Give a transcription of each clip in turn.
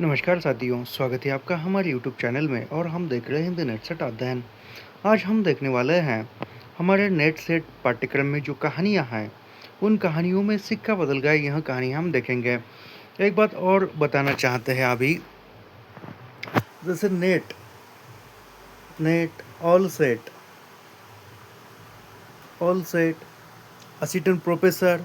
नमस्कार साथियों, स्वागत है आपका हमारे यूट्यूब चैनल में और हम देख रहे हैं द नेट सेट अध्ययन। आज हम देखने वाले हैं हमारे नेट सेट पाठ्यक्रम में जो कहानियाँ हैं, उन कहानियों में सिक्का बदल गया यह कहानी हम देखेंगे। एक बात और बताना चाहते हैं अभी, जैसे net net all set assistant professor,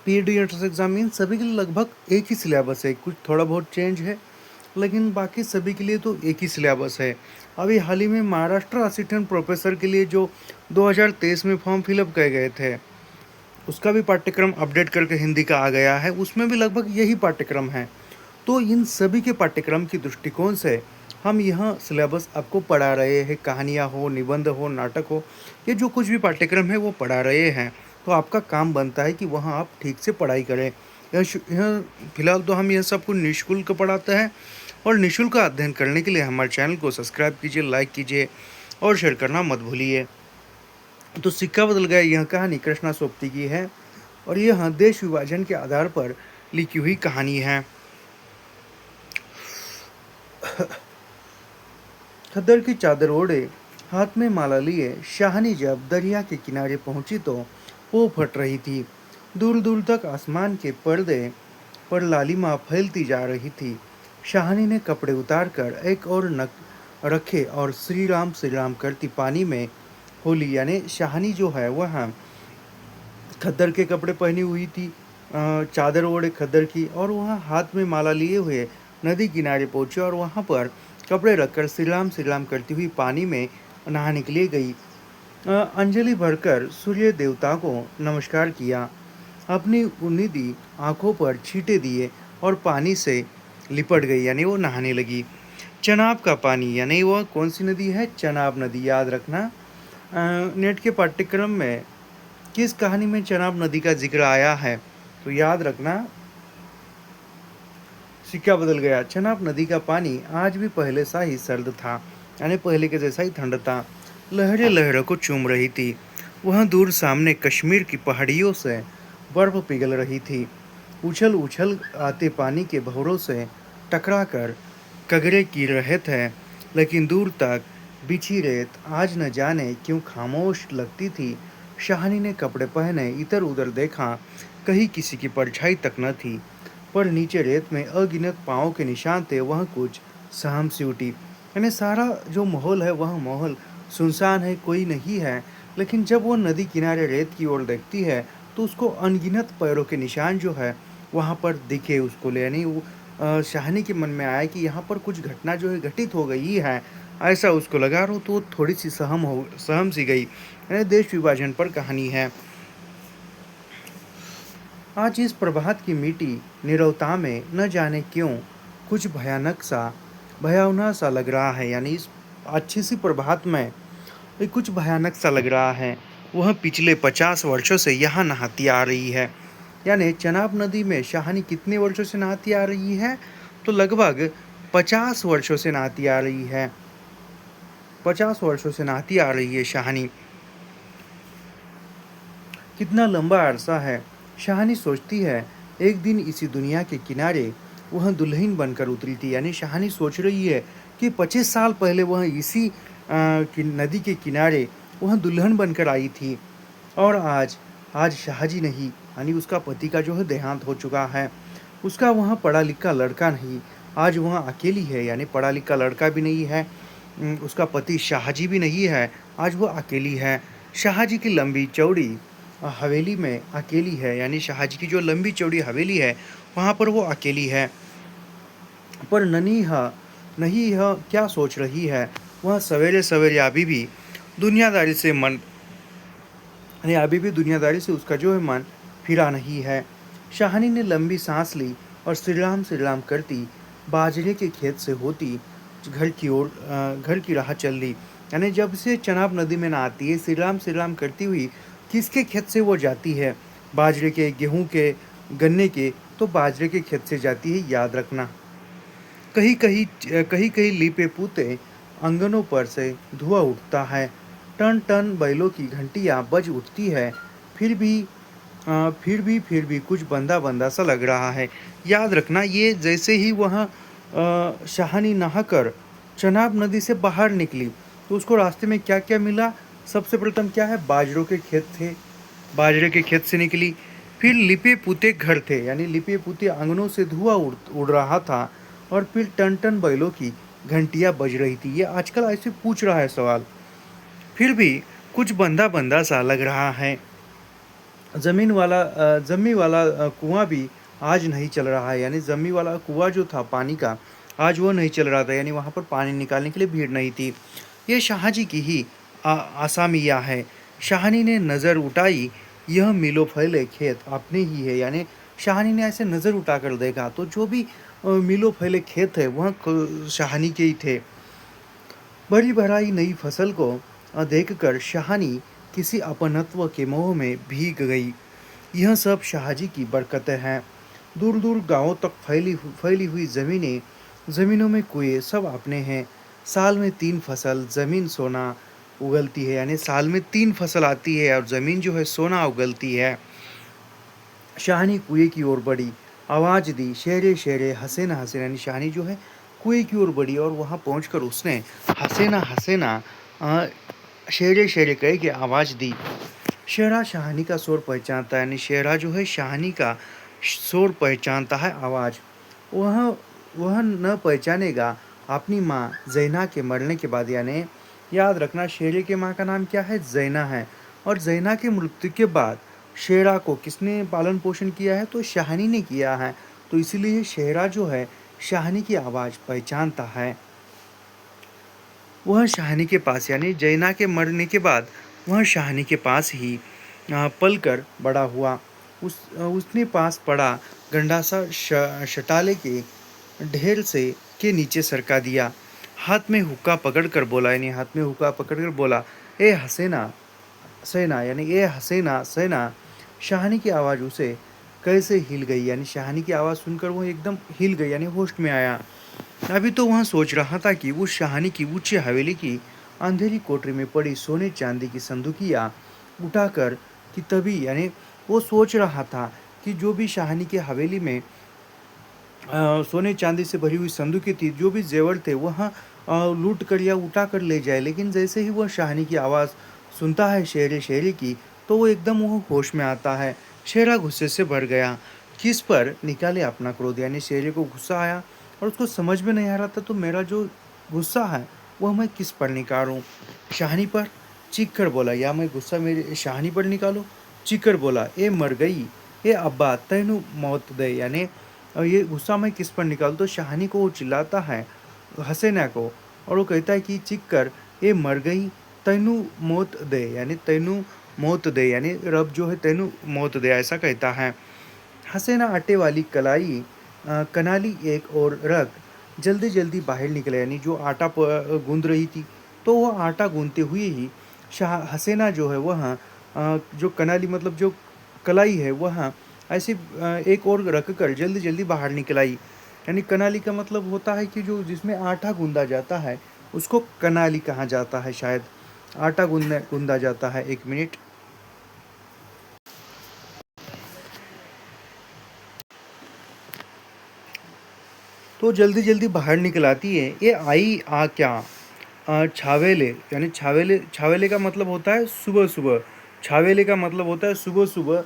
PhD entrance exam, इन सभी के लिए लगभग एक ही सिलेबस है। कुछ थोड़ा बहुत चेंज है, लेकिन बाकी सभी के लिए तो एक ही सिलेबस है। अभी हाल ही में महाराष्ट्र असिस्टेंट प्रोफेसर के लिए जो 2023 में फॉर्म फिलअप किए गए थे, उसका भी पाठ्यक्रम अपडेट करके हिंदी का आ गया है। उसमें भी लगभग यही पाठ्यक्रम है। तो इन सभी के पाठ्यक्रम की दृष्टिकोण से हम यह सिलेबस आपको पढ़ा रहे हैं। कहानियाँ हो, निबंध हो, नाटक हो, ये जो कुछ भी पाठ्यक्रम है वो पढ़ा रहे हैं। तो आपका काम बनता है कि वहाँ आप ठीक से पढ़ाई करें। यह फिलहाल तो हम यह सब कुछ निःशुल्क पढ़ाते हैं, और निःशुल्क अध्ययन करने के लिए हमारे चैनल को सब्सक्राइब कीजिए, लाइक कीजिए और शेयर करना मत भूलिए। तो सिक्का बदल गया यह कहानी कृष्णा सोबती की है, और यह देश विभाजन के आधार पर लिखी हुई कहानी है। खद्दर की चादर ओढ़े, हाथ में माला लिए शाहनी जब दरिया के किनारे पहुंची तो वो फट रही थी। दूर दूर तक आसमान के पर्दे पर लालिमा फैलती जा रही थी। शाहनी ने कपड़े उतारकर एक और नक रखे और श्री राम करती पानी में होली, यानी शाहनी जो है वह खद्दर के कपड़े पहनी हुई थी, चादर ओढ़े खद्दर की, और वहाँ हाथ में माला लिए हुए नदी किनारे पहुंचे और वहाँ पर कपड़े रखकर श्री राम करती हुई पानी में नहाने के लिए गई। अंजलि भरकर सूर्य देवता को नमस्कार किया, अपनी उन्नीदी आंखों पर छींटे दिए और पानी से लिपट गई, यानी वो नहाने लगी। चनाब का पानी, यानी वह कौन सी नदी है? चनाब नदी, याद रखना। नेट के पाठ्यक्रम में किस कहानी में चनाब नदी का जिक्र आया है? तो याद रखना, सिक्का बदल गया। चनाब नदी का पानी आज भी पहले सा ही सर्द था, यानी पहले के जैसा ही ठंड था। लहरें लहरों को चूम रही थी। वहाँ दूर सामने कश्मीर की पहाड़ियों से बर्फ पिघल रही थी। उछल उछल आते पानी के भंवरों से टकराकर कगरे गिर रहे थे, लेकिन दूर तक बिछी रेत आज न जाने क्यों खामोश लगती थी। शाहनी ने कपड़े पहने, इधर उधर देखा, कहीं किसी की परछाई तक न थी, पर नीचे रेत में अगिनत पाँव के निशान थे। वह कुछ सहम सी उठी, यानी सारा जो माहौल है वह माहौल सुनसान है, कोई नहीं है। लेकिन जब वो नदी किनारे रेत की ओर देखती है तो उसको अनगिनत पैरों के निशान जो है वहाँ पर दिखे उसको, यानी वो शाहनी के मन में आया कि यहाँ पर कुछ घटना जो है घटित हो गई है, ऐसा उसको लगा। रो तो थोड़ी सी सहम सी गई। यानी देश विभाजन पर कहानी है। आज इस प्रभात की मीठी नीरवता में न जाने क्यों कुछ भयावना सा लग रहा है, यानी इस अच्छी सी प्रभात में ये कुछ भयानक सा लग रहा है। वह पिछले 50 वर्षों से यहाँ नहाती आ रही है। यानी चनाब नदी में शाहनी कितने वर्षों से नहाती आ रही है? तो लगभग 50 वर्षों से नहाती आ रही है। 50 वर्षों से नहाती आ रही है शाहनी। कितना लंबा अरसा है, शाहनी सोचती है। एक दिन इसी दुनिया के किनारे वह दुल्हन बनकर उतरी थी, यानी शाहनी सोच रही है कि 25 साल पहले वह इसी नदी के किनारे वह दुल्हन बनकर आई थी, और आज शाहजी नहीं, यानी उसका पति का जो है देहांत हो चुका है। उसका वहाँ पढ़ा लिखा लड़का नहीं, आज वह अकेली है, यानी पढ़ा लिखा लड़का भी नहीं है। उसका पति शाहजी भी नहीं है, आज वह अकेली है। शाहजी की लंबी चौड़ी हवेली में अकेली है, यानी शाहजी की जो लंबी चौड़ी हवेली है वहाँ पर वो अकेली है। पर नहीं यह क्या सोच रही है? वह सवेरे सवेरे अभी भी दुनियादारी से उसका जो है मन फिरा नहीं है। शाहनी ने लंबी सांस ली और श्री राम करती बाजरे के खेत से होती घर की राह चल दी। यानी जब से चनाब नदी में नहाती है, श्री राम करती हुई किसके खेत से वो जाती है? बाजरे के, गेहूं के, गन्ने के। तो बाजरे के खेत से जाती है, याद रखना। कहीं कहीं लीपे पूते आंगनों पर से धुआं उठता है। टन टन बैलों की घंटियां बज उठती है। फिर भी फिर भी कुछ बंदा बंदा सा लग रहा है। याद रखना, ये जैसे ही वह शाहानी नहाकर चनाब नदी से बाहर निकली तो उसको रास्ते में क्या क्या मिला। सबसे प्रथम क्या है, बाजरों के खेत थे, बाजरे के खेत से निकली। फिर लिपे पुते घर थे, यानी लिपे पुते आंगनों से धुआं उड़ रहा था। और फिर टन टन बैलों की घंटियां बज रही थी। ये आजकल ऐसे पूछ रहा है सवाल। फिर भी कुछ बंदा बंदा सा लग रहा है। जमी वाला कुआं भी आज नहीं चल रहा है, यानी जमी वाला कुआं जो था पानी का, आज वो नहीं चल रहा था, यानी वहाँ पर पानी निकालने के लिए भीड़ नहीं थी। ये शाहजी की ही आसामिया है। शाहनी ने नज़र उठाई, यह मिलो फैले खेत अपने ही है, यानी शाहनी ने ऐसे नज़र उठाकर देखा तो जो भी मिलो फैले खेत है वह शाहनी के ही थे। बड़ी भराई नई फसल को देखकर शाहानी किसी अपनत्व के मोह में भीग गई। यह सब शाहजी की बरकतें हैं। दूर दूर गांवों तक फैली हुई ज़मीनों में कुएं सब अपने हैं। साल में 3 फसल ज़मीन सोना उगलती है, यानी साल में 3 फसल आती है और ज़मीन जो है सोना उगलती है। शाहनी कुएं की ओर बढ़ी, आवाज़ दी, शेरे शेरे हसीना हसीना, यानी शाहनी जो है कुएं की ओर बढ़ी और वहाँ पहुँचकर उसने हसीना हसीना शेरे शेरे कह के आवाज़ दी। शेरा शाहनी का शोर पहचानता है, यानी शेरा जो है शाहनी का शोर पहचानता है, आवाज़। वह वह न पहचानेगा अपनी माँ जैना के मरने के बाद, यानी याद रखना शेरे के माँ का नाम क्या है, जैना है। और जैना के मृत्यु के बाद शेरा को किसने पालन पोषण किया है, तो शाहनी ने किया है। तो इसीलिए शेरा जो है शाहनी की आवाज़ पहचानता है। वह शाहनी के पास, यानी जैना के मरने के बाद वह शाहनी के पास ही पलकर बड़ा हुआ। उसने पास पड़ा गंडासा शटाले के ढेर से के नीचे सरका दिया। हाथ में हुक्का पकड़कर बोला, यानी हाथ में हुक्का पकड़कर बोला, ए हसीना सेना, यानी ए हसीना सेना। शाहनी की आवाज़ उसे कैसे हिल गई, यानी शाहनी की आवाज़ सुनकर वो एकदम हिल गई, यानी होश में आया। अभी तो वह सोच रहा था कि उस शाहनी की ऊंची हवेली की अंधेरी कोठरी में पड़ी सोने चांदी की संदूकियाँ उठाकर कि तभी, यानी वो सोच रहा था कि जो भी शाहनी की हवेली में सोने चांदी से भरी हुई संदूकें थी, जो भी जेवर थे वह लूट कर या उठा कर ले जाए। लेकिन जैसे ही वह शाहनी की आवाज़ सुनता है शेरे शेरे की, तो वो एकदम वो होश में आता है। शेरा गुस्से से भर गया, किस पर निकाले अपना क्रोध, यानी शेरे को गुस्सा आया और उसको समझ में नहीं आ रहा था तो मेरा जो गुस्सा है वह मैं किस पर निकालूं। शाहनी पर चीख कर बोला, या मैं गुस्सा मेरे शाहनी पर निकालूं। चीख कर बोला, ए मर गई, ए अब्बा तैनू मौत दे, यानी ये गुस्सा मैं किस पर निकालूं। तो शाहनी को वो चिल्लाता है हसीना को और वो कहता है कि चीख कर, ए मर गई तैनू मौत दे, यानी तैनू मौत दे, यानी रब जो है तैनू मौत दे, ऐसा कहता है। हसीना आटे वाली कनाली एक और रख जल्दी जल्दी बाहर निकले, यानी जो आटा गूंद रही थी तो वह आटा गूंदते हुए ही हसीना जो है वह जो कनाली मतलब जो कलाई है वह ऐसे एक और रख कर जल्दी जल्दी बाहर निकल आई। यानी कनाली का मतलब होता है कि जो जिसमें आटा गूंदा जाता है उसको कनाली कहा जाता है, शायद आटा गूंदा जाता है। 1 मिनट। तो जल्दी जल्दी बाहर निकल आती है, ये आई आ क्या छावेले, यानी छावेले, छावेले का मतलब होता है सुबह सुबह। छावेले का मतलब होता है सुबह सुबह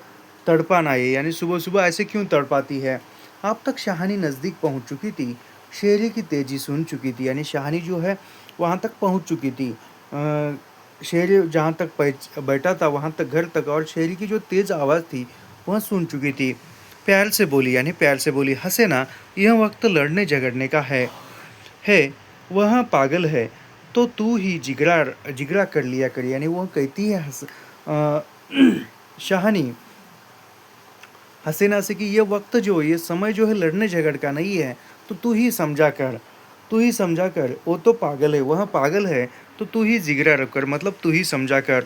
तड़पाना, ये यानी सुबह सुबह ऐसे क्यों तड़पाती है। अब तक शाहानी नज़दीक पहुंच चुकी थी, शेरे की तेजी सुन चुकी थी, यानी शाहानी जो है वहां तक पहुंच चुकी थी। शेर जहाँ तक बैठा था वहां तक, घर तक, और शेरी की जो तेज़ आवाज़ थी वह सुन चुकी थी। प्यार से बोली, यानी प्यार से बोली, हसीना यह वक्त लड़ने झगड़ने का है वह पागल है तो तू ही जिगरा जिगरा कर लिया कर, यानी वह कहती है शाहनी हसीना से कि ये वक्त जो, ये समय जो है लड़ने झगड़ का नहीं है, तो तू ही समझा कर, तू ही समझा कर, वो तो पागल है, वह पागल है, तो तू ही जिगरा रख कर, मतलब तू ही समझा कर।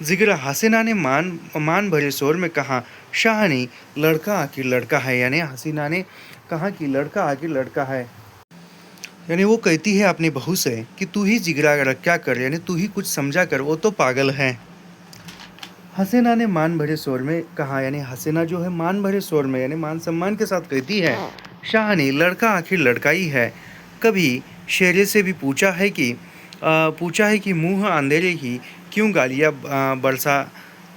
जिगरा, हसीना ने मान भरे शोर में कहा, शाहनी लड़का आखिर लड़का है, यानी हसीना ने कहा कि लड़का आखिर लड़का है। यानी वो कहती है अपनी बहू से कि तू ही जिगरा रखा कर, यानी तू ही कुछ समझा कर, वो तो पागल है। हसीना ने मान भरे स्वर में कहा, यानी हसीना जो है मान भरे स्वर में यानी मान सम्मान के साथ कहती है, शाहनी लड़का आखिर लड़का ही है। कभी शेरे से भी पूछा है कि मुंह अंधेरे ही क्यों गालियाँ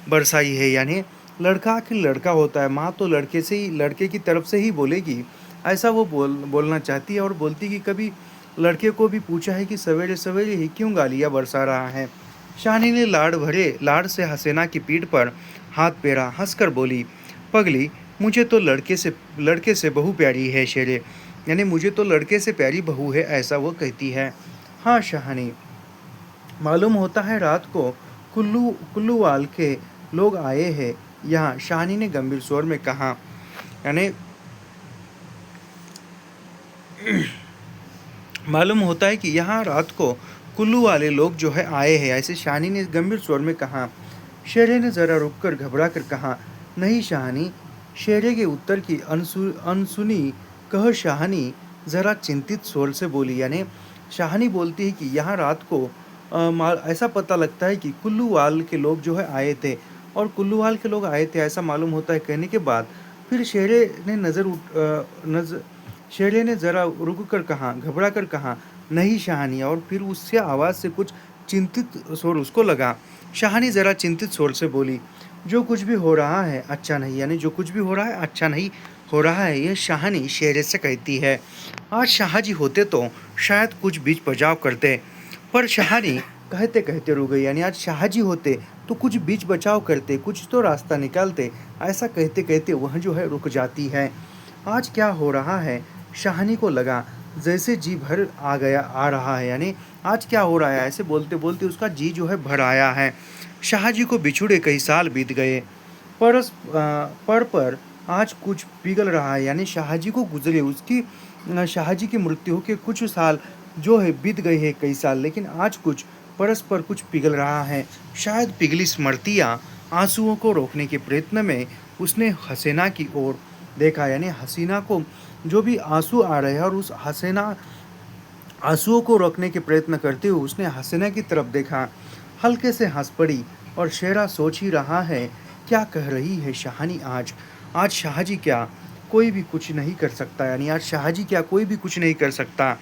बरसाई है, यानी लड़का आखिर लड़का होता है, माँ तो लड़के की तरफ से ही बोलेगी, ऐसा वो बोलना चाहती है और बोलती कि कभी लड़के को भी पूछा है कि सवेरे सवेरे ही क्यों गालियाँ बरसा रहा है। शानी ने लाड़ से हसीना की पीठ पर हाथ फेरा, हंसकर बोली, पगली, मुझे तो लड़के से बहू प्यारी है शेरे, यानी मुझे तो लड़के से प्यारी बहू है, ऐसा वो कहती है। हाँ शाहनी, मालूम होता है रात को कुल्लूवाल के लोग आए हैं यहाँ, शाहनी ने गंभीर स्वर में कहा, यानी मालूम होता है कि यहाँ रात को कुल्लू वाले लोग जो है आए हैं, ऐसे शाहनी ने गंभीर स्वर में कहा। शेरे ने जरा रुककर घबरा कर कहा, नहीं शाहनी। शेरे के उत्तर की अनसुनी कह शाहनी जरा चिंतित स्वर से बोली, यानी शाहनी बोलती है कि यहाँ रात को ऐसा पता लगता है कि कुल्लूवाल के लोग जो है आए थे और कुल्लूवाल के लोग आए थे ऐसा मालूम होता है। कहने के बाद फिर शेरे ने जरा रुक कर कहा, घबरा कर कहा, नहीं शाहनी। और फिर उससे आवाज़ से कुछ चिंतित स्वर उसको लगा। शाहनी जरा चिंतित स्वर से बोली, जो कुछ भी हो रहा है अच्छा नहीं, यानी जो कुछ भी हो रहा है अच्छा नहीं हो रहा है, यह शाहनी शेरे से कहती है। आज शाहजी होते तो शायद कुछ बीच बचाव करते, पर शाहनी कहते कहते रुक गई, यानी आज शाहजी होते तो कुछ बीच बचाव करते, कुछ तो रास्ता निकालते, ऐसा कहते कहते वह जो है रुक जाती है। आज क्या हो रहा है, शाहनी को लगा जैसे जी भर आ रहा है, यानी आज क्या हो रहा है, ऐसे बोलते बोलते उसका जी जो है भर आया है। शाहजी को बिछुड़े कई साल बीत गए, पर आज कुछ पिघल रहा है, यानी शाहजी को गुजरे उसकी शाहजी की मृत्यु के कुछ साल जो है बीत गए हैं कई साल, लेकिन आज कुछ परस्पर कुछ पिघल रहा है। शायद पिघली स्मृतियाँ आंसुओं को रोकने के प्रयत्न में उसने हसीना की ओर देखा, यानी हसीना को जो भी आंसू आ रहे हैं और उस हसीना आंसुओं को रोकने के प्रयत्न करते हुए उसने हसीना की तरफ देखा, हल्के से हंस पड़ी और शेरा सोच ही रहा है क्या कह रही है शाहनी। आज शाहजी क्या कोई भी कुछ नहीं कर सकता, यानी आज शाहजी क्या कोई भी कुछ नहीं कर सकता,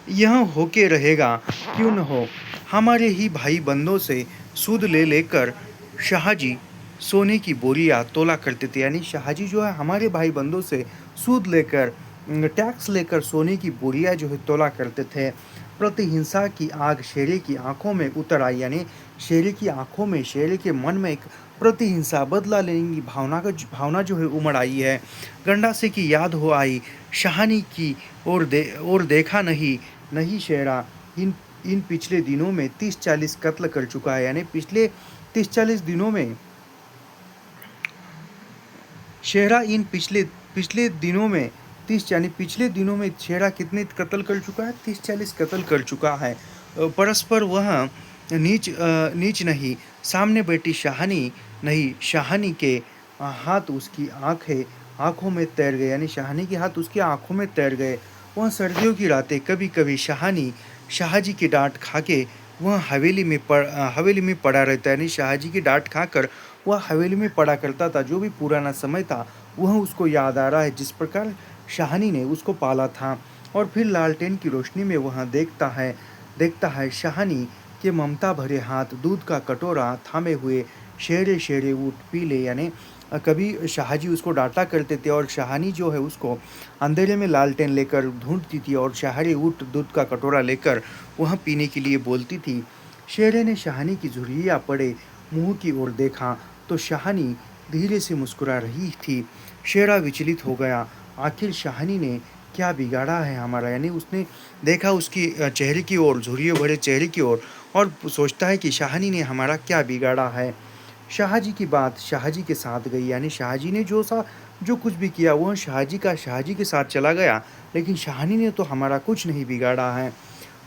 यह होके रहेगा क्यों न हो। हमारे ही भाई बंदों से सूद ले लेकर शाहजी सोने की बोरियां तोला करते थे, यानी शाहजी जो है हमारे भाई बंदों से सूद लेकर टैक्स लेकर सोने की बोरियां जो है तोला करते थे। प्रतिहिंसा की आग शेरे की आंखों में उतर आई, यानी शेरे की आंखों में, शेरे के मन में एक प्रतिहिंसा बदला लेने की भावना जो है उमड़ आई है। गंडासे की याद हो आई, शाहनी की और देखा नहीं शेरा इन पिछले दिनों में 30-40 कत्ल कर चुका है, यानी पिछले 30-40 दिनों में शेरा इन पिछले दिनों में 30 यानी पिछले दिनों में शेरा कितने कत्ल कर चुका है, 30-40 कत्ल कर चुका है। परस्पर वह नीच नहीं, सामने बैठी शाहनी नहीं, शाहनी के हाथ उसकी आंखों में तैर गए, यानी शाहनी के हाथ उसकी आंखों में तैर गए। वह सर्दियों की रातें कभी कभी शाहजी की डांट खाके वह हवेली में पड़ा रहता है, यानी शाहजी की डांट खाकर वह हवेली में पड़ा करता था। जो भी पुराना समय था वह उसको याद आ रहा है, जिस प्रकार शाहनी ने उसको पाला था। और फिर लालटेन की रोशनी में वह देखता है शाहनी के ममता भरे हाथ दूध का कटोरा थामे हुए, शेरे शेरे उठ पी ले, यानी कभी शाहजी उसको डांटा करते थे और शाहनी जो है उसको अंधेरे में लालटेन लेकर ढूंढती थी और शाहरी उठ दूध का कटोरा लेकर वह पीने के लिए बोलती थी। शेरे ने शाहनी की झुर्रियाँ पड़े मुंह की ओर देखा तो शाहनी धीरे से मुस्कुरा रही थी। शेरा विचलित हो गया, आखिर शाहनी ने क्या बिगाड़ा है हमारा, यानी उसने देखा उसकी चेहरे की ओर, झुर्रियों भरे चेहरे की ओर, और सोचता है कि शाहनी ने हमारा क्या बिगाड़ा है। शाहजी की बात शाहजी के साथ गई, यानी शाहजी ने जो कुछ भी किया वह शाहजी के साथ चला गया, लेकिन शाहनी ने तो हमारा कुछ नहीं बिगाड़ा है।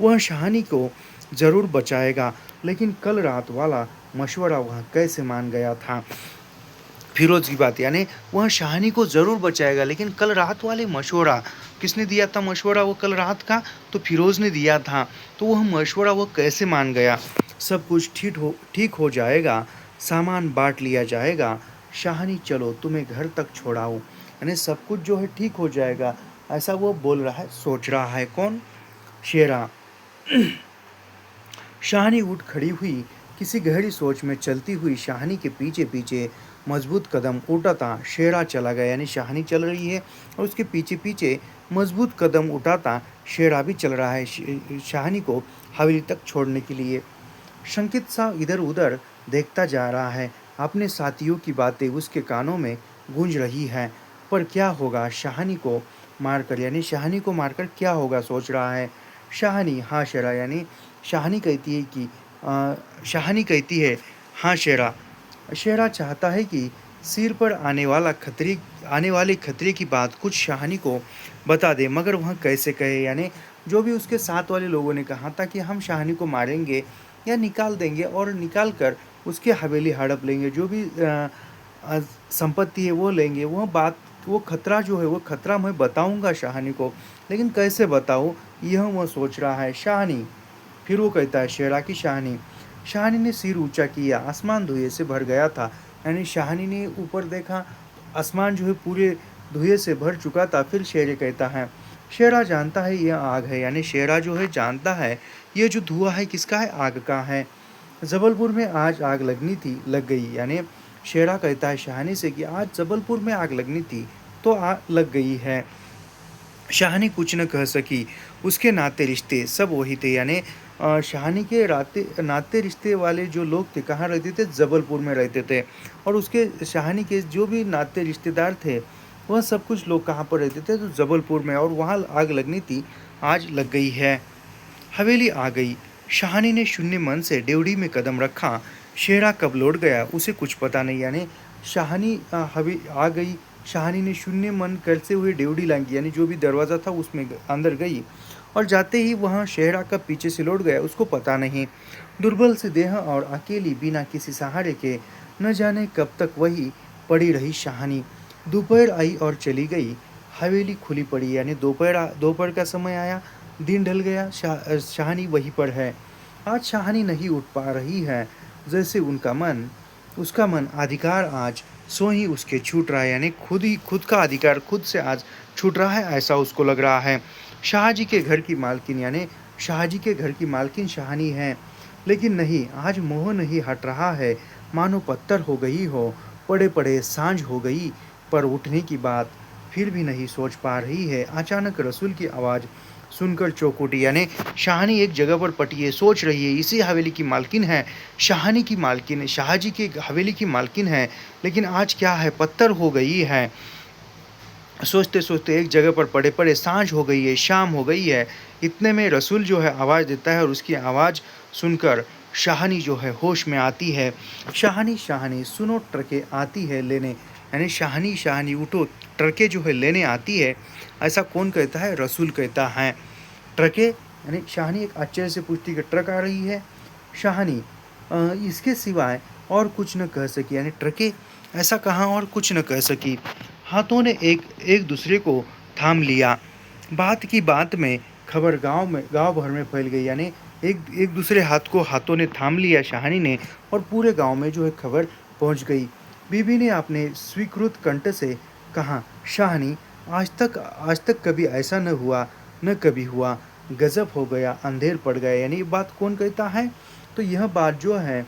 वह शाहनी को ज़रूर बचाएगा, लेकिन कल रात वाला मशवरा वह कैसे मान गया था। फिरोज की बात, यानी वह शाहनी को ज़रूर बचाएगा, लेकिन कल रात वाले मशवरा किसने दिया था, मशवरा वो कल रात का तो फिरोज़ ने दिया था, तो वह मशवरा वो कैसे मान गया। सब कुछ ठीक हो जाएगा, सामान बांट लिया जाएगा। शाहनी चलो तुम्हें घर तक छोड़ाऊं, यानी सब कुछ जो है ठीक हो जाएगा, ऐसा वो बोल रहा है, सोच रहा है। कौन? शेरा। शाहनी उठ खड़ी हुई, किसी गहरी सोच में चलती हुई शाहनी के पीछे पीछे मजबूत कदम उठाता शेरा चला गया, यानी शाहनी चल रही है और उसके पीछे पीछे मजबूत कदम उठाता शेरा भी चल रहा है शाहनी को हवेली तक छोड़ने के लिए। शंकित सा इधर उधर देखता जा रहा है, अपने साथियों की बातें उसके कानों में गूंज रही है। पर क्या होगा शाहनी को मारकर, यानी शाहनी को मारकर क्या होगा, सोच रहा है। शाहनी, हाँ शेरा, यानी शाहनी कहती है कि शाहनी कहती है, हाँ शेरा। शेरा चाहता है कि सिर पर आने वाले खतरे की बात कुछ शाहनी को बता दे, मगर वह कैसे कहे, यानी जो भी उसके साथ वाले लोगों ने कहा था कि हम शाहनी को मारेंगे या निकाल देंगे और निकाल कर उसकी हवेली हड़प लेंगे, जो भी संपत्ति है वो लेंगे, वह बात, वो खतरा जो है वो खतरा मैं बताऊंगा शाहनी को, लेकिन कैसे बताऊं, यह वह सोच रहा है। शाहनी, फिर वो कहता है शेरा की शाहनी। शाहनी ने सिर ऊंचा किया, आसमान धुएं से भर गया था, यानी शाहनी ने ऊपर देखा, आसमान जो है पूरे धुएं से भर चुका था। फिर शेर कहता है, शेरा जानता है यह आग है, यानी शेरा जो है जानता है ये जो धुआं है किसका है, आग का है। जबलपुर में आज आग लगनी थी, लग गई, यानी शेरा कहता है शाहनी से कि आज जबलपुर में आग लगनी थी तो आग लग गई है। शाहनी कुछ न कह सकी, उसके नाते रिश्ते सब वही थे, यानी शाहनी के नाते रिश्ते वाले जो लोग थे कहाँ रहते थे, जबलपुर में रहते थे, और उसके शाहनी के जो भी नाते रिश्तेदार थे वह सब कुछ लोग कहाँ पर रहते थे, तो जबलपुर में, और वहाँ आग लगनी थी, आज लग गई है। हवेली आ गई। शाहनी ने शून्य मन से ड्योढ़ी में कदम रखा। शेरा कब लौट गया उसे कुछ पता नहीं, यानी शाहनी हवे आ गई। शाहनी ने शून्य मन करते हुए ड्योढ़ी लांगी, यानी जो भी दरवाज़ा था उसमें अंदर गई, और जाते ही वहाँ शेरा कब पीछे से लौट गया उसको पता नहीं। दुर्बल से देह और अकेली बिना किसी सहारे के न जाने कब तक वही पड़ी रही शाहनी। दोपहर आई और चली गई। हवेली खुली पड़ी, यानी दोपहर दोपहर का समय आया, दिन ढल गया, शाहनी वहीं पर है। आज शाहनी नहीं उठ पा रही है, जैसे उसका मन अधिकार आज सो ही उसके छूट रहा है, यानी खुद का अधिकार खुद से आज छूट रहा है, ऐसा उसको लग रहा है। शाहजी के घर की मालकिन, यानी शाहजी के घर की मालकिन शाहनी है, लेकिन नहीं, आज मोह नहीं हट रहा है, मानो पत्थर हो गई हो, पड़े पड़े सांझ हो गई, पर उठने की बात फिर भी नहीं सोच पा रही है। अचानक रसूल की आवाज़ सुनकर चौंक उठी, यानी शाहनी एक जगह पर पटी है, सोच रही है इसी हवेली की मालकिन है, शाहनी की मालकिन, शाहजी की हवेली की मालकिन है, लेकिन आज क्या है, पत्थर हो गई है। सोचते सोचते एक जगह पर पड़े पड़े सांझ हो गई है, शाम हो गई है। इतने में रसूल जो है आवाज़ देता है, और उसकी आवाज़ सुनकर शाहनी जो है होश में आती है। शाहनी शाहनी सुनो ट्रके आती है लेने, यानी शाहनी शाहनी उठो, ट्रके जो है लेने आती है, ऐसा कौन कहता है, रसूल कहता है। ट्रके, यानी शाहनी एक आश्चर्य से पूछती कि ट्रक आ रही है। शाहनी इसके सिवाय और कुछ न कह सकी, यानी ट्रके, ऐसा कहाँ, और कुछ न कह सकी। हाथों ने एक एक दूसरे को थाम लिया। बात की बात में खबर गांव भर में फैल गई, यानी एक एक दूसरे हाथ को हाथों ने थाम लिया शाहनी ने, और पूरे गांव में जो है खबर पहुंच गई। बीबी ने अपने स्वीकृत कंठ से कहा, शाहनी आज तक कभी ऐसा न हुआ, न कभी हुआ, गजब हो गया, अंधेर पड़ गया, यानी ये बात कौन कहता है, तो यह बात जो है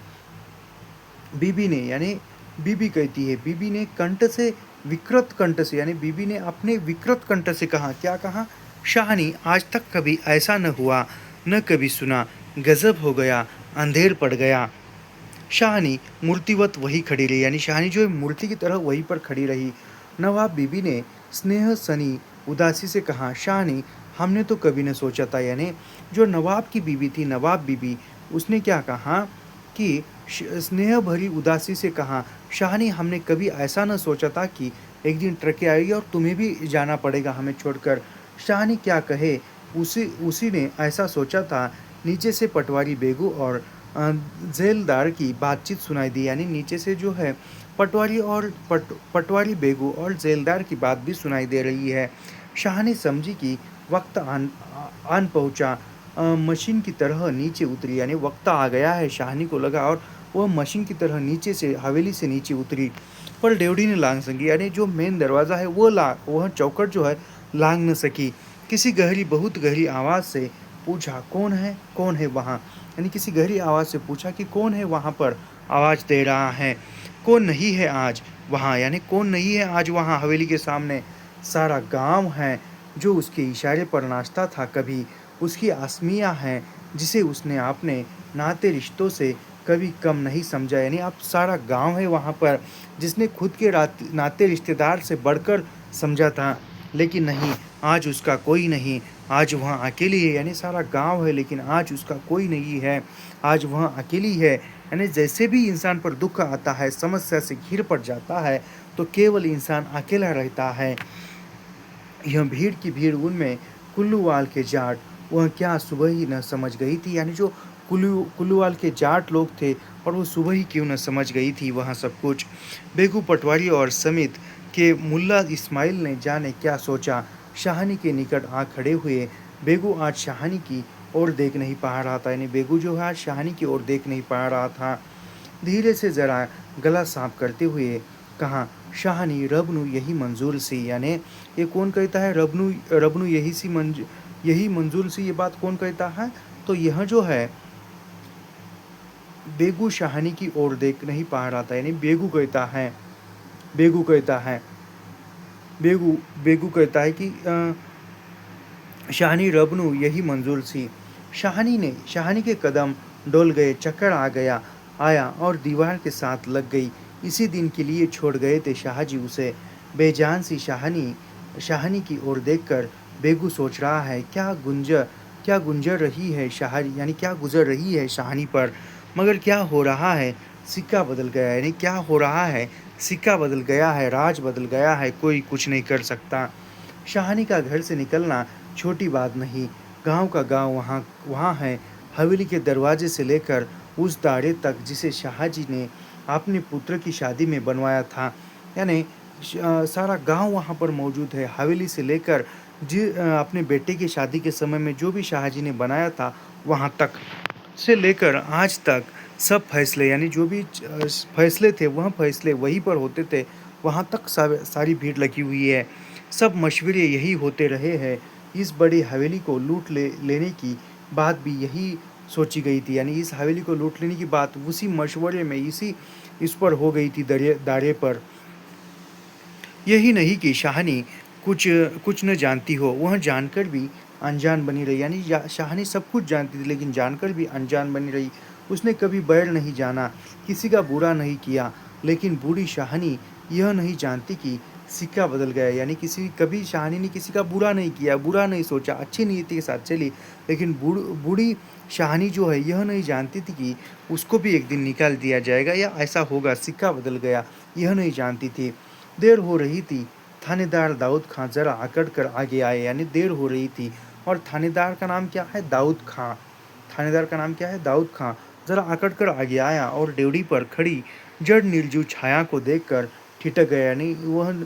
बीबी ने, यानी बीबी कहती है, बीबी ने कंठ से, विकृत कंठ से, यानी बीबी ने अपने विकृत कंठ से कहा, क्या कहा, शाहनी आज तक कभी ऐसा न हुआ, न कभी सुना, गजब हो गया, अंधेर पड़ गया। शाहनी मूर्तिवत वही खड़ी रही, यानी शाहनी जो है मूर्ति की तरह वहीं पर खड़ी रही। नवाब बीबी ने स्नेह सनी उदासी से कहा, शाहनी हमने तो कभी न सोचा था, यानी जो नवाब की बीबी थी, नवाब बीबी, उसने क्या कहा कि स्नेह भरी उदासी से कहा, शाहनी हमने कभी ऐसा न सोचा था कि एक दिन ट्रकें आएगी और तुम्हें भी जाना पड़ेगा हमें छोड़कर। शाहनी क्या कहे, उसी ने ऐसा सोचा था। नीचे से पटवारी बेगू और जेलदार की बातचीत सुनाई दी, यानी नीचे से जो है पटवारी बेगू और जेलदार की बात भी सुनाई दे रही है। शाहनी समझी कि वक्त आन पहुंचा, मशीन की तरह नीचे उतरी, यानी वक्त आ गया है, शाहनी को लगा, और वह मशीन की तरह नीचे से हवेली से नीचे उतरी। पर ड्योढ़ी ने लांग सकी, यानी जो मेन दरवाज़ा है वह चौखट जो है लांग न सकी। किसी गहरी, बहुत गहरी आवाज़ से पूछा, कौन है वहाँ? यानी किसी गहरी आवाज़ से पूछा कि कौन है वहाँ पर आवाज़ दे रहा है, कौन नहीं है आज वहाँ, यानी कौन नहीं है आज वहाँ हवेली के सामने। सारा गांव है जो उसके इशारे पर नाचता था कभी। उसकी आसमिया है जिसे उसने अपने नाते रिश्तों से कभी कम नहीं समझा, यानी आप सारा गांव है वहाँ पर जिसने खुद के नाते रिश्तेदार से बढ़कर समझा था। लेकिन नहीं, आज उसका कोई नहीं, आज वहाँ अकेली है, यानी सारा गांव है लेकिन आज उसका कोई नहीं है, आज वहाँ अकेली है। यानी जैसे भी इंसान पर दुख आता है, समस्या से घिर पड़ जाता है, तो केवल इंसान अकेला रहता है। यह भीड़ की भीड़ उनमें कुल्लूवाल के जाट, वह क्या सुबह ही न समझ गई थी, यानी जो कुल्लूवाल के जाट लोग थे, और वो सुबह ही क्यों न समझ गई थी वहाँ सब कुछ। बेगू पटवारी और समित के मुल्ला इस्माइल ने जाने क्या सोचा, शाहानी के निकट आ खड़े हुए। बेगू आज शाहानी की ओर देख नहीं पा रहा था, यानी बेगू जो है आज शाहानी की ओर देख नहीं पा रहा था। धीरे से जरा गला साफ करते हुए कहा, शाहनी रबनु यही मंजूर सी, यानी ये कौन कहता है, रबनु रबनु यही मंजूर सी, ये बात कौन कहता है? तो यह जो है बेगू शाहनी की ओर देख नहीं पा रहा था, यानी बेगू कहता है बेगू कहता है कि शाहनी रबनु यही मंजूर सी। शाहनी के कदम डोल गए, चक्कर आया और दीवार के साथ लग गई। इसी दिन के लिए छोड़ गए थे शाहजी उसे। बेजान सी शाहनी की ओर देखकर बेगू सोच रहा है, क्या गुंजर रही है शाहरी, यानी क्या गुजर रही है शाहनी पर। मगर क्या हो रहा है, सिक्का बदल गया, यानी क्या हो रहा है, सिक्का बदल गया है, राज बदल गया है, कोई कुछ नहीं कर सकता। शाहनी का घर से निकलना छोटी बात नहीं। गांव का गांव वहाँ है, हवेली के दरवाजे से लेकर उस दाड़े तक जिसे शाहजी ने अपने पुत्र की शादी में बनवाया था, यानी सारा गांव वहाँ पर मौजूद है। हवेली से लेकर अपने बेटे की शादी के समय में जो भी शाहजी ने बनाया था, वहाँ तक से लेकर आज तक सब फैसले, यानी जो भी फैसले थे वह फैसले वहीं पर होते थे, वहाँ तक सारी भीड़ लगी हुई है। सब मशवरे यही होते रहे हैं। इस बड़ी हवेली को लेने की बात भी यही सोची गई थी, यानी इस हवेली को लूट लेने की बात उसी मशवरे में इस पर हो गई थी, दारे पर। यही नहीं कि शाहनी कुछ कुछ न जानती हो, वह जानकर भी अनजान बनी रही, यानी शाहनी सब कुछ जानती थी लेकिन जानकर भी अनजान बनी रही। उसने कभी बैर नहीं जाना, किसी का बुरा नहीं किया, लेकिन बूढ़ी शाहनी यह नहीं जानती कि सिक्का बदल गया, यानी कभी शाहनी ने किसी का बुरा नहीं किया, बुरा नहीं सोचा, अच्छी नीति के साथ चली। लेकिन बूढ़ी शाहनी जो है यह नहीं जानती थी कि उसको भी एक दिन निकाल दिया जाएगा या ऐसा होगा, सिक्का बदल गया, यह नहीं जानती थी। देर हो रही थी, थानेदार दाऊद खां जरा आकड़ कर आगे आए, यानी देर हो रही थी, और थानेदार का नाम क्या है, दाऊद खां। थानेदार का नाम क्या है, दाऊद खां। जरा आकड़ कर आगे आया और ड्योढ़ी पर खड़ी जड़ निर्जीव छाया को देखकर ठिठक गया, यानी वह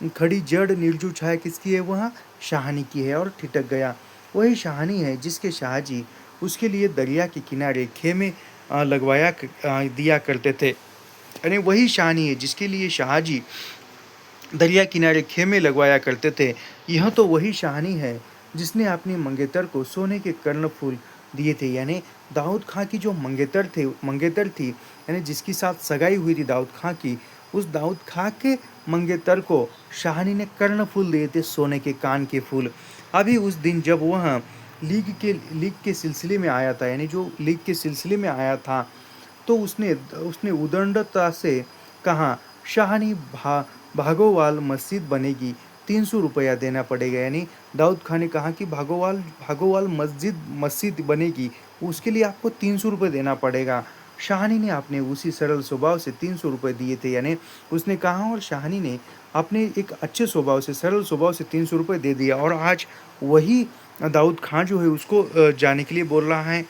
खड़ी जड़ निर्जीव छाया किसकी है, वह शाहनी की है, और ठिठक गया। वही शाहनी है जिसके शाहजी उसके लिए दरिया के किनारे खेमे दिया करते थे, यानी वही शाहनी है जिसके लिए शाहजी दरिया किनारे खेमे लगवाया करते थे। यह तो वही शाहनी है जिसने अपनी मंगेतर को सोने के कर्णफूल दिए थे, यानी दाऊद खां की जो मंगेतर थी, यानी जिसकी साथ सगाई हुई थी दाऊद खां की, उस दाऊद खां के मंगेतर को शाहनी ने कर्णफूल दिए थे, सोने के कान के फूल। अभी उस दिन जब वह लीग के सिलसिले में आया था, यानी जो लीग के सिलसिले में आया था, तो उसने उदंडता से कहा, शाहनी भागोवाल मस्जिद बनेगी, 300 रुपया देना पड़ेगा, यानी दाऊद खान ने कहा कि भागोवाल मस्जिद बनेगी, उसके लिए आपको 300 रुपये देना पड़ेगा। शाहनी ने अपने उसी सरल स्वभाव से 300 रुपये दिए थे, यानी उसने कहा, और शाहनी ने अपने एक अच्छे स्वभाव से, सरल स्वभाव से 300 रुपये दे दिया, और आज वही दाऊद खान जो है उसको जाने के लिए बोल रहा है।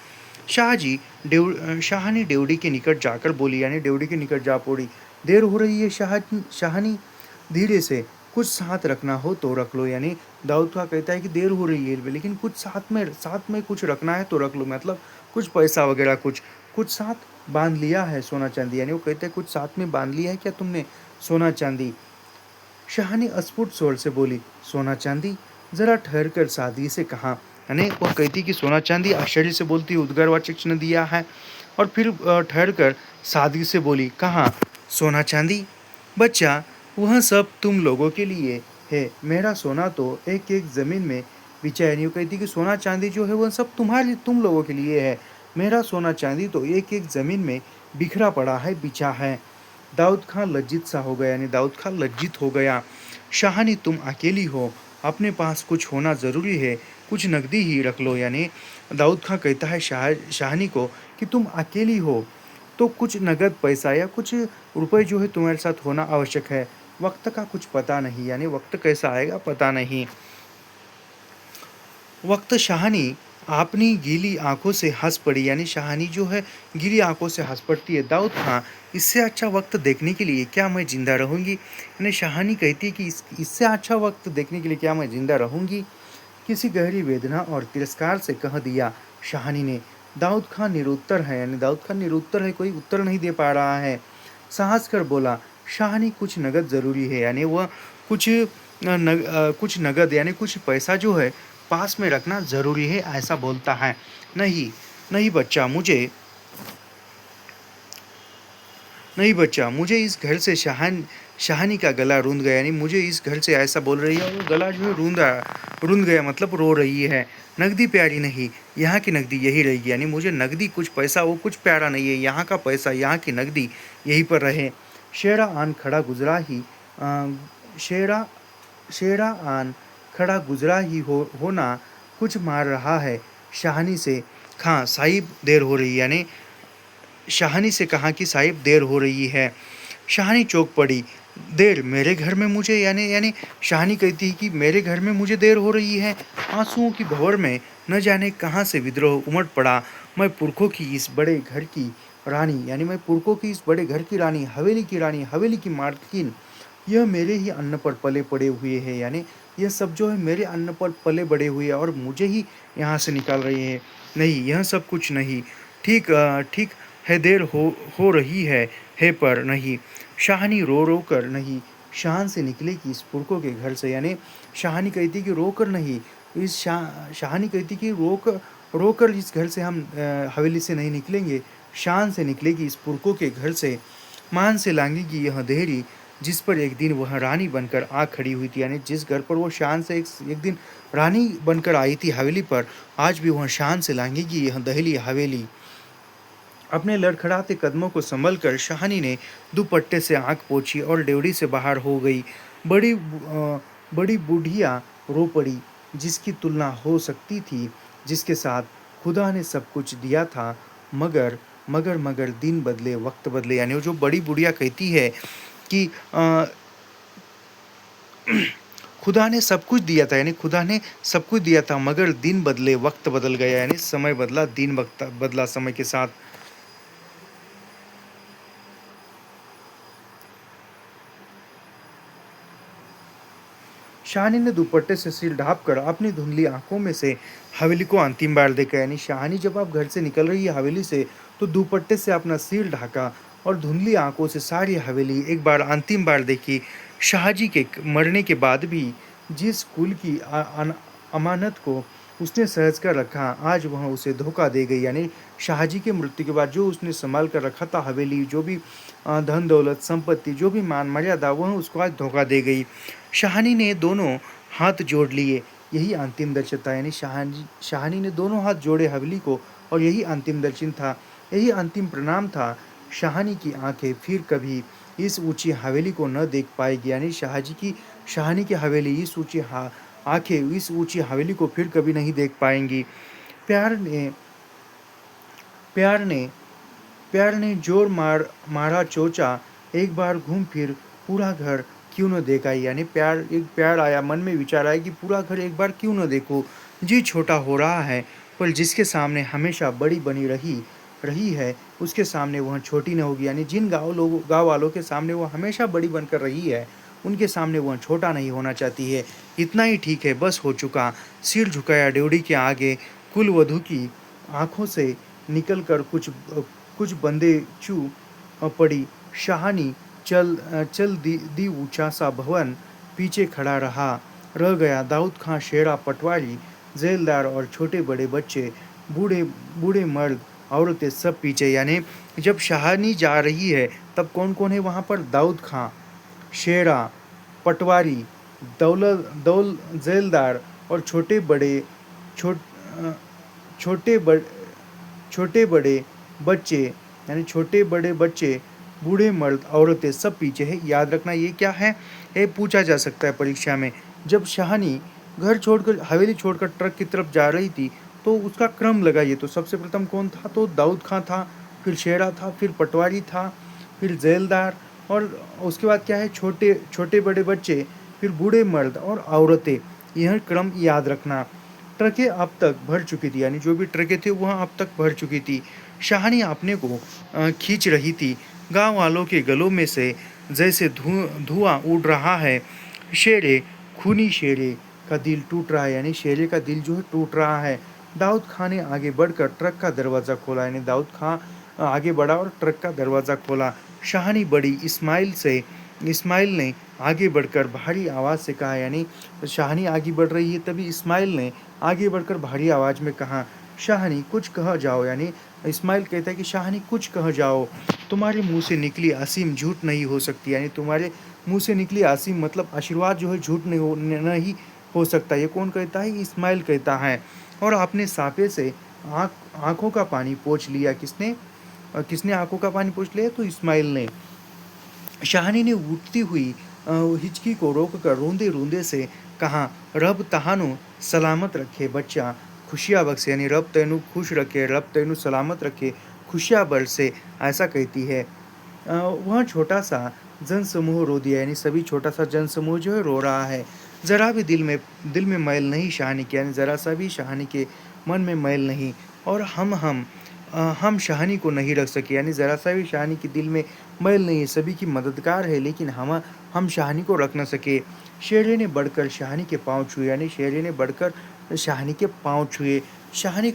शाहनी ड्योढ़ी के निकट जाकर बोली, यानी ड्योढ़ी के निकट जा पड़ी, देर हो रही है शाहनी, धीरे से, कुछ साथ रखना हो तो रख लो, यानी दाऊद खां कहता है कि देर हो रही है लेकिन कुछ साथ में कुछ रखना है तो रख लो, मतलब कुछ पैसा वगैरह कुछ साथ बांध लिया है सोना चांदी, यानी वो कहते हैं कुछ साथ में बांध लिया है क्या तुमने सोना चांदी। शाहानी अस्फुट स्वर से बोली, सोना चांदी? जरा ठहर कर सादगी से कहा। यानी वो कहती कि सोना चांदी, आश्चर्य से बोलती, उद्गारवाचक चिन्ह दिया है, और फिर ठहर कर सादगी से बोली, कहाँ सोना चांदी? बच्चा, वह सब तुम लोगों के लिए है, मेरा सोना तो एक एक जमीन में बिछा है। यानी वो कहती कि सोना चांदी जो है वह सब तुम्हारे तुम लोगों के लिए है, मेरा सोना चांदी तो एक एक जमीन में बिखरा पड़ा है, बिछा है। दाऊद खान लज्जित सा हो गया, यानी दाऊद खान लज्जित हो गया। शाहानी, तुम अकेली हो, अपने पास कुछ होना ज़रूरी है, कुछ नकदी ही रख लो। यानी दाऊद खान कहता है शाहानी को कि तुम अकेली हो तो कुछ नगद पैसा या कुछ रुपए जो है तुम्हारे साथ होना आवश्यक है। वक्त का कुछ पता नहीं, यानी वक्त कैसा आएगा पता नहीं। वक्त शाहानी अपनी गीली आंखों से हंस पड़ी, यानी शाहानी जो है गीली आंखों से हंस पड़ती है। दाऊद खां, इससे अच्छा वक्त देखने के लिए क्या मैं जिंदा रहूंगी? यानी शाहानी कहती है कि इससे अच्छा वक्त देखने के लिए क्या मैं जिंदा रहूंगी? किसी गहरी वेदना और तिरस्कार से कह दिया शाहानी ने। दाऊद खान निरुत्तर है, यानी दाऊद खान निरुत्तर है, कोई उत्तर नहीं दे पा रहा है। साहस कर बोला, शाहानी कुछ नगद ज़रूरी है, यानी वह कुछ नगद यानी कुछ पैसा जो है पास में रखना ज़रूरी है, ऐसा बोलता है। नहीं नहीं बच्चा, मुझे इस घर से शाहानी का गला रूंध गया, यानी मुझे इस घर से ऐसा बोल रही है, और वो गला जो है रूंध गया, मतलब रो रही है। नकदी प्यारी नहीं, यहाँ की नकदी यही रहेगी, यानी मुझे नकदी कुछ पैसा वो कुछ प्यारा नहीं है, यहाँ का पैसा यहाँ की नकदी यहीं पर रहे। शेरा आन खड़ा गुजरा ही शेरा शेरा आन खड़ा गुजरा ही होना कुछ मार रहा है। शाहानी से खां, साहिब देर हो रही है, यानी शाहानी से कहा कि साहिब देर हो रही है। शाहानी चौंक पड़ी, देर मेरे घर में मुझे, यानी यानी शाहानी कहती है कि मेरे घर में मुझे देर हो रही है। आंसुओं की भंवर में न जाने कहाँ से विद्रोह उमड़ पड़ा। मैं पुरखों की इस बड़े घर की रानी, यानी मैं पुरखों की इस बड़े घर की रानी, हवेली की मालकिन, यह मेरे ही अन्न पर पले पड़े हुए हैं, यानी यह सब जो है मेरे अन्न पर पले बड़े हुए हैं और मुझे ही यहाँ से निकाल रहे हैं। नहीं, यह सब कुछ नहीं। ठीक है, देर हो रही है पर नहीं। शाहानी रो रो कर नहीं, शान से निकले कि इस पुरखों के घर से, यानी शाहानी कहती कि रो कर नहीं, शाहानी कहती कि रो कर इस घर से हम हवेली से नहीं निकलेंगे, शान से निकलेगी इस पुरखों के घर से। मान से लांघेगी यह देहरी जिस पर एक दिन वह रानी बनकर आ खड़ी हुई थी, यानी जिस घर पर वो शान से एक दिन रानी बनकर आई थी हवेली पर, आज भी वह शान से लांघेगी यह दहली हवेली। अपने लड़खड़ाते कदमों को संभल कर शाहानी ने दुपट्टे से आंख पोंछी और डेवड़ी से बाहर हो गई। बड़ी बूढ़िया रो पड़ी, जिसकी तुलना हो सकती थी, जिसके साथ खुदा ने सब कुछ दिया था, मगर मगर दिन बदले वक्त बदले। यानी वो जो बड़ी बुढ़िया कहती है कि खुदा ने सब कुछ दिया था, यानी खुदा ने सब कुछ दिया था, मगर दिन बदले वक्त बदल गया, यानी समय बदला, दिन वक्त बदला समय के साथ। शाहानी ने दुपट्टे से सिर ढाँप कर अपनी धुंधली आंखों में से हवेली को अंतिम बार देखा, यानी शाहानी जब आप घर से निकल रही है हवेली से, तो दुपट्टे से अपना सिर ढाका और धुंधली आंखों से सारी हवेली एक बार अंतिम बार देखी। शाहजी के मरने के बाद भी जिस कुल की अमानत को उसने सहज कर रखा, आज वह उसे धोखा दे गई, यानी शाहजी के मृत्यु के बाद जो उसने संभाल कर रखा था हवेली, जो भी धन दौलत संपत्ति, जो भी मान मर्यादा, वह उसको आज धोखा दे गई। शाहानी ने दोनों हाथ जोड़ लिए, यही अंतिम दर्शन था, यानी शाहानी ने दोनों हाथ जोड़े हवेली को, और यही अंतिम दर्शन था, यही अंतिम प्रणाम था। शाहानी की आंखें फिर कभी इस ऊंची हवेली को न देख पाएगी, यानी शाहानी की हवेली, इस ऊंची आंखें इस ऊंची हवेली को फिर कभी नहीं देख पाएंगी। प्यार ने प्यार ने प्यार ने जोर मारा चोचा, एक बार घूम फिर पूरा घर क्यों न देखा, यानी प्यार आया, मन में विचार आया कि पूरा घर एक बार क्यों न देखो। जी छोटा हो रहा है, पर जिसके सामने हमेशा बड़ी बनी रही है, उसके सामने वह छोटी न होगी, यानी जिन गाँव वालों के सामने वो हमेशा बड़ी बनकर रही है, उनके सामने वह छोटा नहीं होना चाहती है। इतना ही ठीक है, बस हो चुका। सिर झुकाया ड्योढ़ी के आगे, कुल वधू की आंखों से निकल कर कुछ बंदे चू पड़ी। शाहानी चल दी ऊंचा सा भवन पीछे खड़ा रह गया। दाऊद खां, शेरा, पटवारी, जेलदार और छोटे बड़े बच्चे, बूढ़े बूढ़े मर्द, औरतें सब पीछे। यानी जब शाहानी जा रही है तब कौन कौन है वहाँ पर? दाऊद खां, शेरा, पटवारी, दौल जेलदार और छोट अ, छोटे बड़ छोटे बड़े बच्चे, यानी छोटे बड़े बच्चे, बूढ़े मर्द, औरतें सब पीछे है। याद रखना ये क्या है, ये पूछा जा सकता है परीक्षा में। जब शाहानी घर छोड़कर, हवेली छोड़कर ट्रक की तरफ जा रही थी तो उसका क्रम लगाइए। तो सबसे प्रथम कौन था? तो दाऊद खां था, फिर शेरा था, फिर पटवारी था, फिर जेलदार, और उसके बाद क्या है? छोटे छोटे बड़े बच्चे, फिर बूढ़े मर्द और औरतें। यह क्रम याद रखना। ट्रकें अब तक भर चुकी थी, यानी जो भी ट्रकें थी वह अब तक भर चुकी थी। शाहानी अपने को खींच रही थी। गांव वालों के गलों में से जैसे धुआं उड़ रहा है। शेरे, खूनी शेरे का दिल टूट रहा है, यानी शेरे का दिल जो है टूट रहा है। दाऊद खां ने आगे बढ़कर ट्रक का दरवाज़ा खोला, यानी दाऊद खां आगे बढ़ा और ट्रक का दरवाज़ा खोला। शाहानी बड़ी इस्माइल ने आगे बढ़कर भारी आवाज़ से कहा, यानी शाहानी आगे बढ़ रही है तभी इस्माइल ने आगे बढ़कर भारी आवाज़ में कहा, शाहानी कुछ कह जाओ। यानी इस्माइल कहता है कि शाहानी कुछ कह जाओ, तुम्हारे मुंह से निकली असीम झूठ नहीं हो सकती। यानी तुम्हारे मुंह से निकली असीम मतलब आशीर्वाद जो है झूठ नहीं हो सकता। ये कौन कहता है? इस्माइल कहता है। और आपने साफे से आंखों का पानी पोंछ लिया। किसने? किसने आंखों का पानी पोंछ लिया? तो इस्माइल ने। शाहानी ने उठती हुई हिचकी को रोककर रोंदे रोंदे से कहा, रब तहानु सलामत रखे बच्चा, खुशियाँ बख्शे। यानी रब तेनु खुश रखे, रब तेनु सलामत रखे, खुशियाँ बरसे, ऐसा कहती है। वह छोटा सा जनसमूह रो दिया, यानी सभी छोटा सा जनसमूह जो है रो रहा है। ज़रा भी दिल में मैल नहीं शाहानी के, यानी ज़रा सा भी शाहानी के मन में मैल नहीं। और हम शाहानी को नहीं रख सके, यानी ज़रा सा भी शाहानी के दिल में मैल नहीं है। सभी की मददगार है लेकिन हम शाहानी को रख न सके। शेरे ने बढ़कर शाहानी के पाँव छुए, यानी शेरे ने बढ़कर शाहानी के पाँव छुए। शाहानी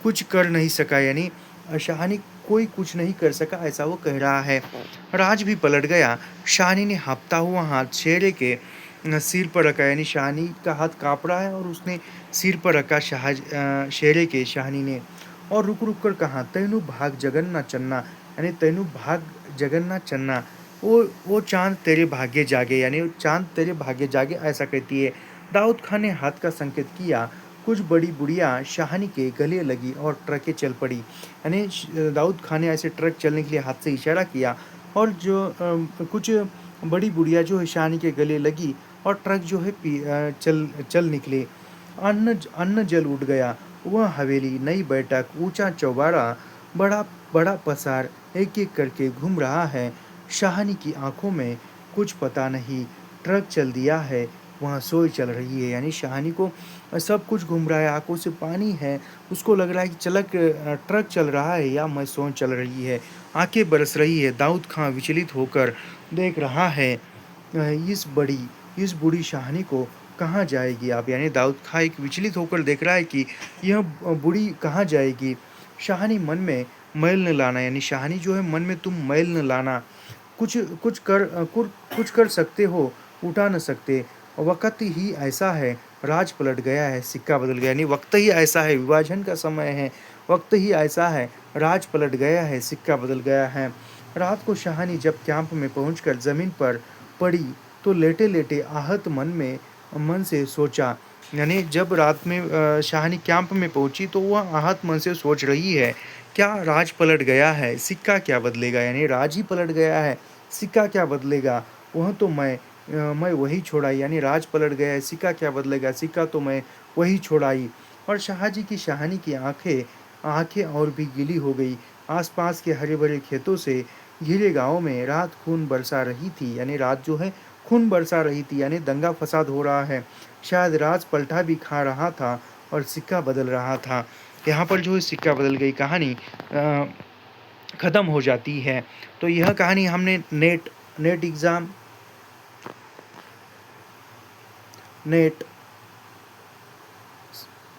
कुछ कर नहीं सका, यानी शाहानी कोई कुछ नहीं कर सका, ऐसा वो कह रहा है। राज भी पलट गया। शाहानी ने हाँफता हुआ हाथ शेरे के सिर पर रखा, यानी शाहानी का हाथ काँप रहा है और उसने सिर पर रखा शेरे के, शाहानी ने। और रुक रुक कर कहा, तैनू भाग जगन्ना चन्ना, यानी तैनू भाग जगन्ना चन्ना, वो चांद तेरे भाग्य जागे, यानी चांद तेरे भाग्य जागे, ऐसा कहती है। दाऊद खान ने हाथ का संकेत किया। कुछ बड़ी बुढ़िया शाहानी के गले लगी और ट्रकें चल पड़ी, यानी दाऊद खान ने ऐसे ट्रक चलने के लिए हाथ से इशारा किया और कुछ बड़ी बुढ़िया जो है शाहानी के गले लगी और ट्रक जो है चल निकले। अन्न जल उठ गया। वह हवेली, नई बैठक, ऊंचा चौबारा, बड़ा बड़ा पसार एक एक करके घूम रहा है। शाहानी की आंखों में कुछ पता नहीं, ट्रक चल दिया है, वहाँ सोई चल रही है, यानी शाहानी को सब कुछ घूम रहा है, आंखों से पानी है, उसको लग रहा है कि ट्रक चल रहा है या मैं सोई चल रही है, आंखें बरस रही है। दाऊद खां विचलित होकर देख रहा है, इस बूढ़ी शाहानी को कहाँ जाएगी आप, यानी दाऊद खां एक विचलित होकर देख रहा है कि यह बूढ़ी कहाँ जाएगी। शाहानी मन में मैल न लाना, यानी शाहानी जो है मन में तुम मैल न लाना, कुछ कुछ कर सकते हो, उठा न सकते। वक्त ही ऐसा है, राज पलट गया है, सिक्का बदल गया, यानी वक्त ही ऐसा है, विभाजन का समय है, वक्त ही ऐसा है, राज पलट गया है, सिक्का बदल गया है। रात को शाहानी जब कैंप में पहुंचकर जमीन पर पड़ी तो लेटे लेटे आहत मन से सोचा, यानी जब रात में शाहानी कैंप में पहुंची तो वह आहत मन से सोच रही है, क्या राज पलट गया है, सिक्का क्या बदलेगा, यानी राज ही पलट गया है, सिक्का क्या बदलेगा, वह तो मैं वही छोड़ाई, यानी राज पलट गया है, सिक्का क्या बदलेगा, सिक्का तो मैं वही छोड़ाई। और शाहजी की शाहानी की आंखें और भी गीली हो गई। आसपास के हरे भरे खेतों से घिरे गांव में रात खून बरसा रही थी, यानी रात जो है खून बरसा रही थी, यानी दंगा फसाद हो रहा है। शायद राज पलटा भी खा रहा था और सिक्का बदल रहा था। यहाँ पर जो है सिक्का बदल गई कहानी ख़त्म हो जाती है। तो यह कहानी हमने net exam, net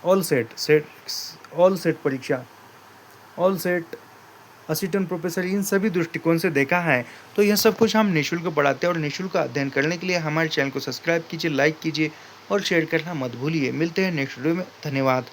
all set परीक्षा, ऑल सेट असिस्टेंट प्रोफेसर, इन सभी दृष्टिकोण से देखा है तो यह सब कुछ हम निःशुल्क पढ़ाते हैं। और निःशुल्क अध्ययन करने के लिए हमारे चैनल को सब्सक्राइब कीजिए, लाइक कीजिए और शेयर करना मत भूलिए। मिलते हैं नेक्स्ट वीडियो में। धन्यवाद।